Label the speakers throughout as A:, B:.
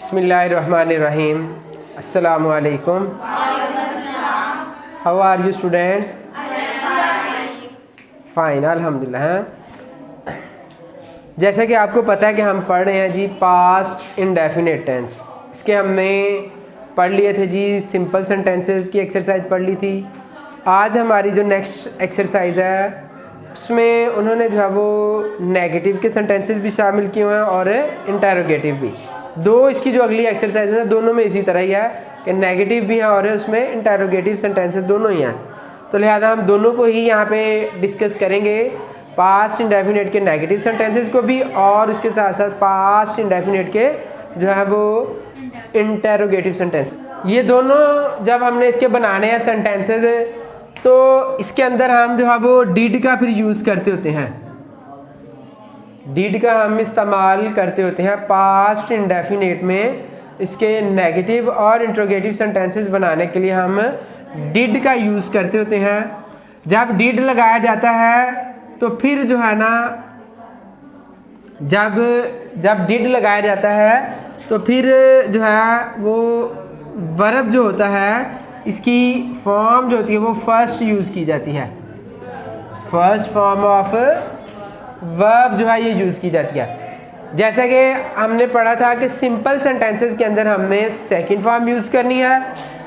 A: बिस्मिल्लाहिर्रहमानिर्रहीम। अस्सलामु अलैकुम। How are you students? Fine, अल्हम्दुलिल्लाह। जैसे कि आपको पता है कि हम पढ़ रहे हैं जी पास्ट इंडेफिनिट टेंस। इसके हमने पढ़ लिए थे जी सिंपल सेंटेंसेस की एक्सरसाइज पढ़ ली थी। आज हमारी जो नेक्स्ट एक्सरसाइज है उसमें उन्होंने जो है वो नेगेटिव के सेंटेंसेस भी शामिल किए हुए हैं और इंटेरोगेटिव भी। दो इसकी जो अगली एक्सरसाइज है दोनों में इसी तरह ही है कि नेगेटिव भी है और उसमें इंटेरोगेटिव सेंटेंसेस दोनों ही हैं। तो लिहाजा हम दोनों को ही यहाँ पे डिस्कस करेंगे, पास्ट इंडेफिनिट के नेगेटिव सेंटेंसेस को भी और उसके साथ साथ पास्ट इंडेफिनिट के जो है वो इंटेरोगेटिव सेंटेंस। ये दोनों जब हमने इसके बनाने हैं सेंटेंसेस तो इसके अंदर हम जो है वो डिड का फिर यूज़ करते होते हैं। डिड का हम इस्तेमाल करते होते हैं पास्ट इंडेफिनिट में। इसके नेगेटिव और इंट्रोगेटिव सेंटेंसेस बनाने के लिए हम डिड का यूज़ करते होते हैं। जब डिड लगाया जाता है तो फिर जो है ना जब डिड लगाया जाता है तो फिर जो है वो वर्ब जो होता है इसकी फॉर्म जो होती है वो फर्स्ट यूज़ की जाती है। फर्स्ट फॉर्म ऑफ वर्ब जो है ये यूज़ की जाती है। जैसा कि हमने पढ़ा था कि सिंपल सेंटेंसेस के अंदर हमने सेकंड फॉर्म यूज़ करनी है,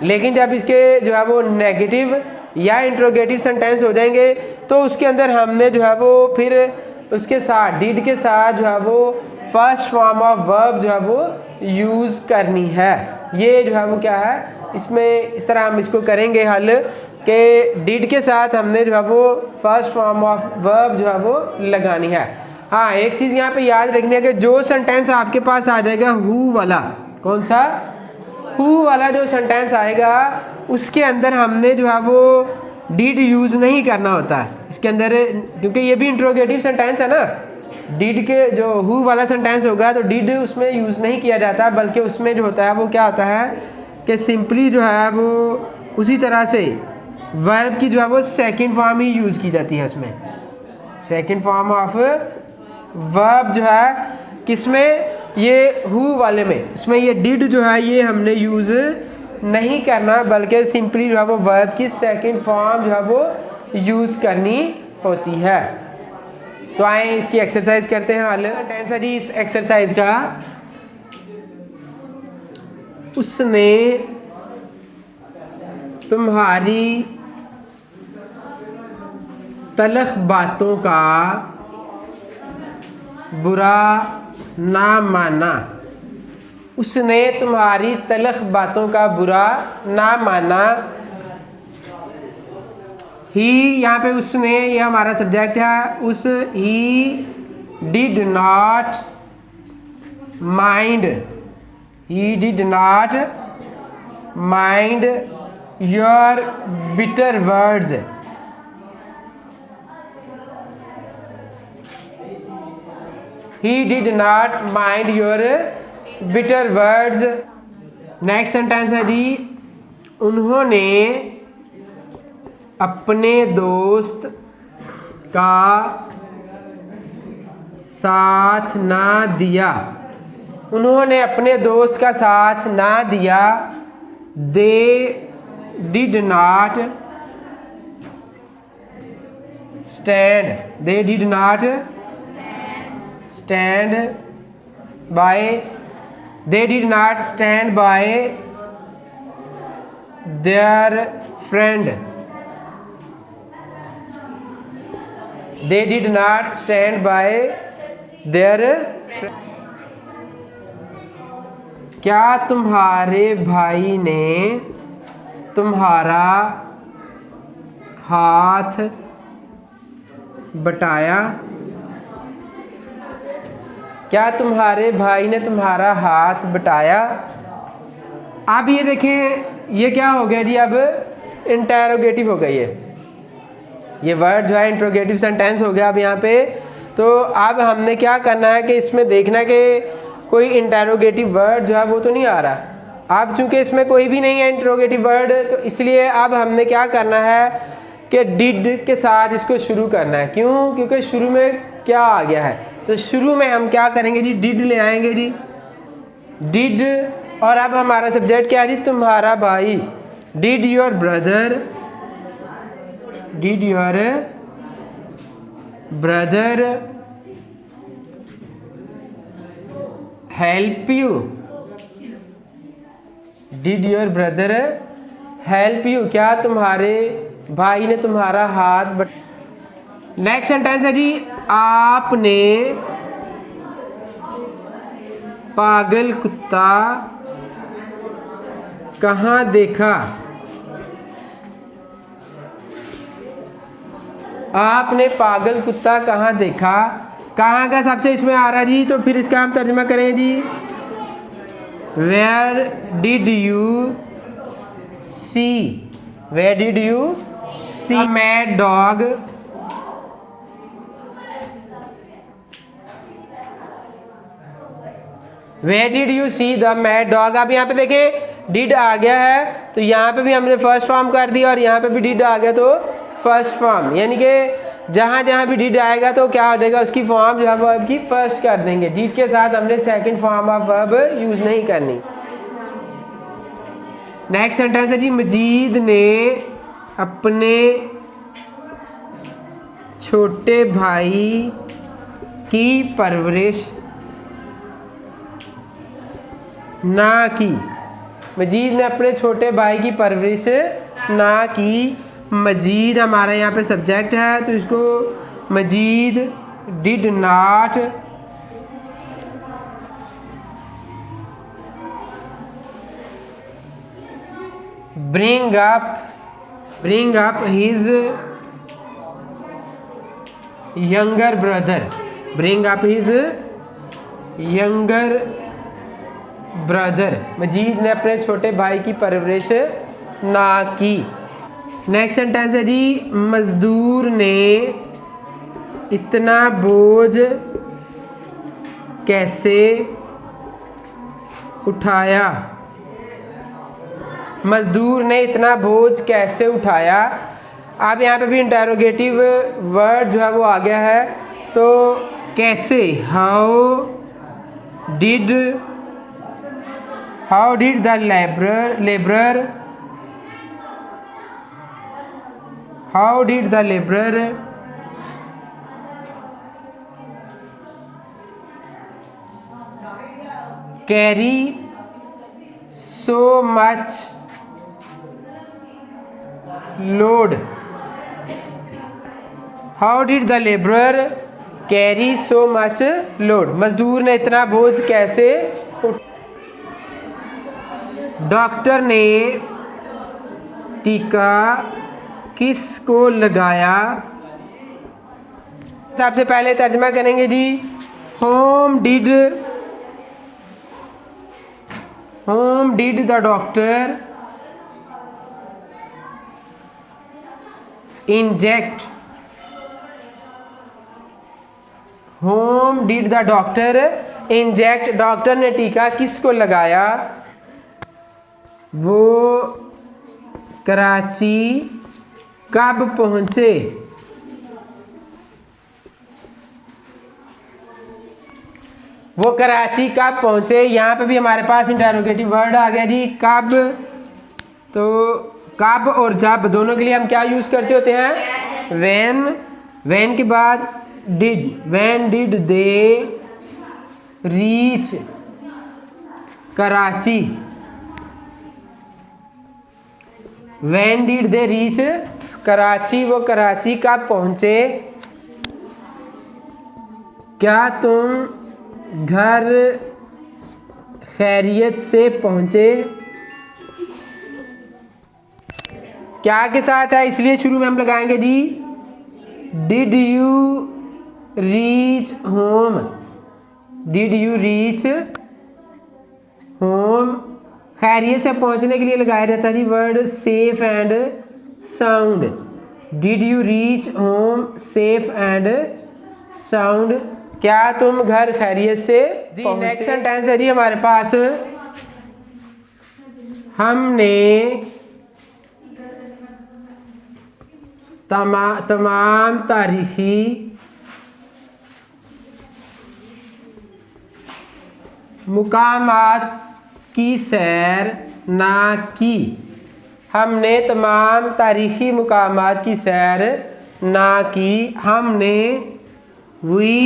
A: लेकिन जब इसके जो है वो नेगेटिव या इंट्रोगेटिव सेंटेंस हो जाएंगे तो उसके अंदर हमने जो है वो फिर उसके साथ डिड के साथ जो है वो फर्स्ट फॉर्म ऑफ वर्ब जो है वो यूज़ करनी है। ये जो है वो क्या है, इसमें इस तरह हम इसको करेंगे हल कि डिड के साथ हमने जो है वो फर्स्ट फॉर्म ऑफ वर्ब जो है वो लगानी है। हाँ, एक चीज़ यहाँ पे याद रखनी है कि जो सेंटेंस आपके पास आ जाएगा हु वाला, कौन सा हु वाला जो सेंटेंस आएगा उसके अंदर हमने जो है वो डिड यूज़ नहीं करना होता है इसके अंदर, क्योंकि ये भी इंट्रोगेटिव सेंटेंस है ना। डिड के जो हु वाला सेंटेंस होगा तो डिड उसमें यूज़ नहीं किया जाता, बल्कि उसमें जो होता है वो क्या होता है कि सिंपली जो है वो उसी तरह से वर्ब की जो है वो सेकंड फॉर्म ही यूज़ की जाती है। उसमें सेकंड फॉर्म ऑफ वर्ब जो है किसमें, ये हु वाले में, इसमें ये डिड जो है ये हमने यूज़ नहीं करना, बल्कि सिंपली जो है वो वर्ब की सेकंड फॉर्म जो है वो यूज़ करनी होती है। तो आए इसकी एक्सरसाइज करते हैं। हाल सेंटेंस है जी इस एक्सरसाइज का, उसने तुम्हारी तलख बातों का बुरा ना माना। उसने तुम्हारी तलख बातों का बुरा ना माना। ही यहाँ पे उसने, ये हमारा सब्जेक्ट है। उस he did not mind, he did not mind your bitter words. He did not mind your bitter words. Next sentence है जी, उन्होंने अपने दोस्त का साथ ना दिया। उन्होंने अपने दोस्त का साथ ना दिया। They did not stand, they did not stand by, they did not stand by there friend. They did not stand by there friend. क्या तुम्हारे भाई ने तुम्हारा हाथ बटाया? क्या तुम्हारे भाई ने तुम्हारा हाथ बटाया? अब ये देखें ये क्या हो गया जी, अब इंटेरोगेटिव हो गई है। ये वर्ड जो है इंट्रोगेटिव सेंटेंस हो गया अब यहाँ पे। तो अब हमने क्या करना है कि इसमें देखना कि कोई इंटेरोगेटिव वर्ड जो है वो तो नहीं आ रहा। अब चूंकि इसमें कोई भी नहीं है इंटेरोगेटिव वर्ड, तो इसलिए अब हमने क्या करना है कि डिड के साथ इसको शुरू करना है। क्यों? क्योंकि शुरू में क्या आ गया है, तो शुरू में हम क्या करेंगे जी, डिड ले आएंगे जी। डिड, और अब हमारा सब्जेक्ट क्या है जी, तुम्हारा भाई। Did your brother help you, did your brother help you, क्या तुम्हारे भाई ने तुम्हारा हाथ नेक्स्ट सेंटेंस है जी, आपने पागल कुत्ता कहाँ देखा। आपने पागल कुत्ता कहाँ देखा, कहाँ का सबसे इसमें आ रहा जी, तो फिर इसका हम तर्जुमा करेंगे जी, where did you see mad dog, where did you see the mad dog. अब यहाँ पे देखें डिड आ गया है तो यहाँ पे भी हमने फर्स्ट फॉर्म कर दिया और यहाँ पे भी डिड आ गया तो फर्स्ट फॉर्म, यानी कि जहाँ जहाँ भी डिड आएगा तो क्या हो जाएगा, उसकी फॉर्म जो है वर्ब की फर्स्ट कर देंगे। डिड के साथ हमने second form of verb use नहीं करनी। नेक्स्ट सेंटेंस है जी, मजीद ने अपने छोटे भाई की परवरिश ना की। मजीद ने अपने छोटे भाई की परवरिश ना की। मजीद हमारा यहाँ पे सब्जेक्ट है तो इसको Majid did not bring up his younger brother, Majid ने अपने छोटे भाई की परवरिश ना की। नेक्स्ट सेंटेंस है जी, मजदूर ने इतना बोझ कैसे उठाया। मजदूर ने इतना बोझ कैसे उठाया। अब यहाँ पे भी इंटरोगेटिव वर्ड जो है वो आ गया है, तो कैसे, how did the labourer carry so much load, how did the laborer carry so much load, मजदूर ने इतना बोझ कैसे डॉक्टर ने टीका किसको लगाया। सबसे पहले तर्जमा करेंगे जी, whom did the doctor inject, doctor ने टीका किसको लगाया। वो कराची कब पहुंचे। वो कराची कब पहुंचे। यहाँ पे भी हमारे पास इंटरोगेटिव वर्ड आ गया जी, कब। तो कब और जब दोनों के लिए हम क्या यूज़ करते होते हैं, व्हेन के बाद did, when did they reach Karachi, when did they reach Karachi, वो कराची कब पहुंचे। क्या तुम घर खैरियत से पहुंचे। क्या के साथ है, इसलिए शुरू में हम लगाएंगे जी, did you reach home, did you reach home. खैरियत से पहुंचने के लिए लगाया जाता है जी word safe and sound, did you reach home safe and sound. क्या तुम घर खैरियत से जी। नेक्स्ट सेंटेंस है जी हमारे पास, हमने तमाम तारीखी मुकामात की सैर ना की। हमने तमाम तारीख़ी मुकामात की सैर ना की। हमने we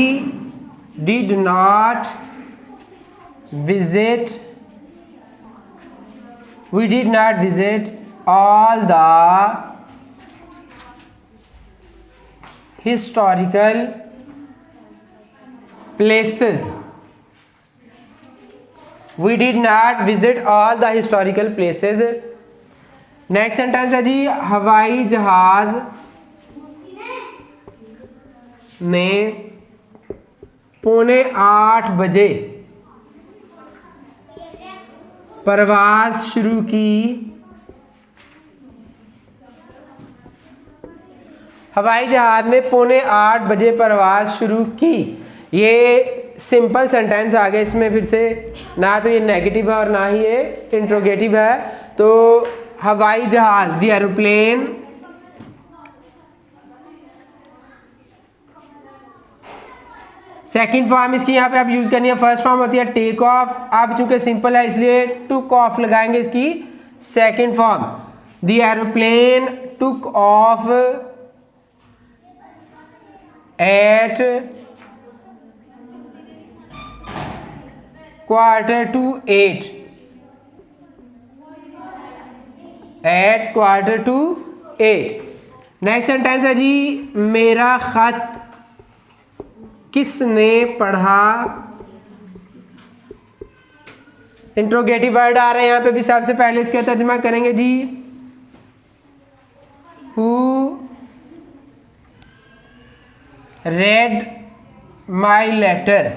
A: did not visit all the historical places. We did not visit all the historical places. Next sentence है जी, हवाई जहाज ने 7:45 बजे परवाज़ शुरू की। हवाई जहाज ने 7:45 बजे परवाज़ शुरू की। ये सिंपल सेंटेंस आ गया इसमें फिर से, ना तो ये नेगेटिव है और ना ही ये इंट्रोगेटिव है। तो हवाई जहाज दी एरोप्लेन सेकंड फॉर्म इसकी यहाँ पे आप यूज करनी है। फर्स्ट फॉर्म होती है टेक ऑफ। अब चूंकि सिंपल है इसलिए टुक ऑफ लगाएंगे इसकी second form. The aeroplane took off at 7:45 at 7:45। Next sentence है जी, मेरा खत किसने पढ़ा। इंट्रोगेटिव वर्ड आ रहे हैं यहाँ पे भी। सबसे पहले इसका तर्जुमा करेंगे जी, who read my letter.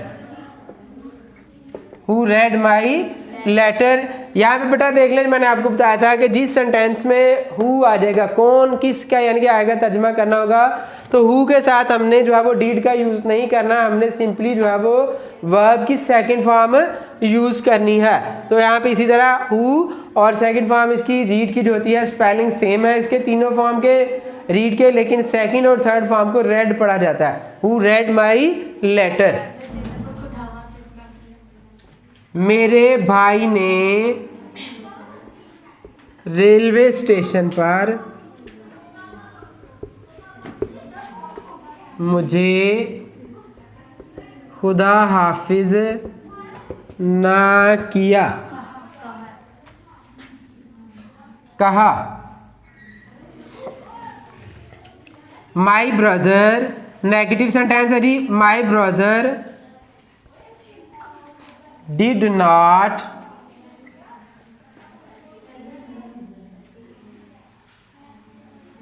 A: Who read my letter. यहाँ पे बेटा देख लें, मैंने आपको बताया था कि जिस सेंटेंस में हु आ जाएगा, कौन किसका यानी कि आएगा, तर्जुमा करना होगा, तो हु के साथ हमने जो है वो डीड का यूज़ नहीं करना। हमने सिंपली जो है वो वर्ब की सेकंड फॉर्म यूज़ करनी है। तो यहाँ पे इसी तरह हु और सेकंड फॉर्म इसकी रीड की जो होती है, स्पेलिंग सेम है इसके तीनों फॉर्म के रीड के, लेकिन सेकंड और थर्ड फॉर्म को रेड पढ़ा जाता है। Who read my letter. मेरे भाई ने रेलवे स्टेशन पर मुझे खुदा हाफिज ना किया, कहा। माई ब्रदर नेगेटिव सेंटेंस है जी, my brother did not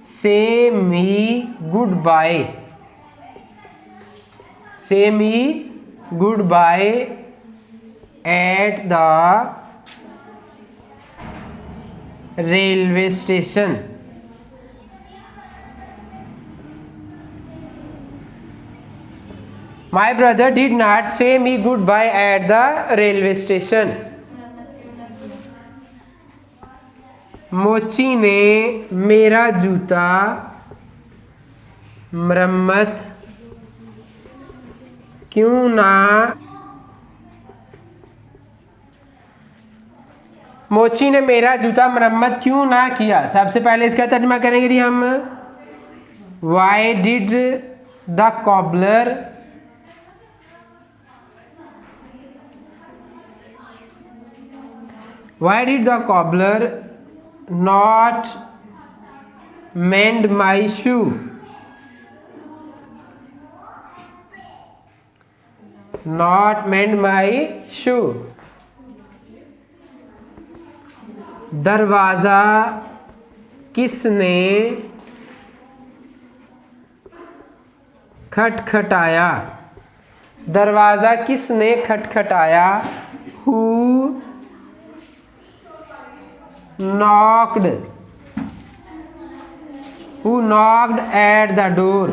A: say me goodbye at the railway station. My brother did not say me goodbye at the railway station. मोची ने मेरा जूता मरम्मत क्यों ना मोची ने मेरा जूता मरम्मत क्यों ना किया। सबसे पहले इसका तर्जुमा करेंगे जी हम। Why did the cobbler not mend my shoe? Not mend my shoe. दरवाज़ा किसने खटखटाया। दरवाज़ा किसने खटखटाया। Who knocked at the door.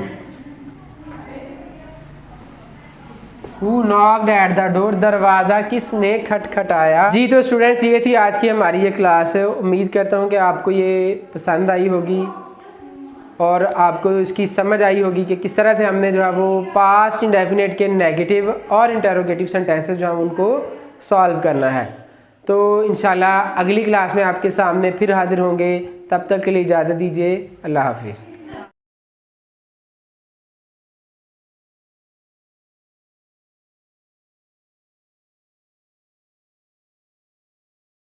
A: Who knocked at the door. दरवाज़ा किसने खटखटाया। जी तो स्टूडेंट्स, ये थी आज की हमारी ये क्लास है। उम्मीद करता हूँ कि आपको ये पसंद आई होगी और आपको इसकी समझ आई होगी कि किस तरह से हमने जो है वो पास्ट इंडेफिनेट के नेगेटिव और इंटेरोगेटिव सेंटेंसेस जो हम उनको सॉल्व करना है। तो इंशाल्लाह अगली क्लास में आपके सामने फिर हाजिर होंगे। तब तक के लिए इजाज़त दीजिए। अल्लाह हाफिज़।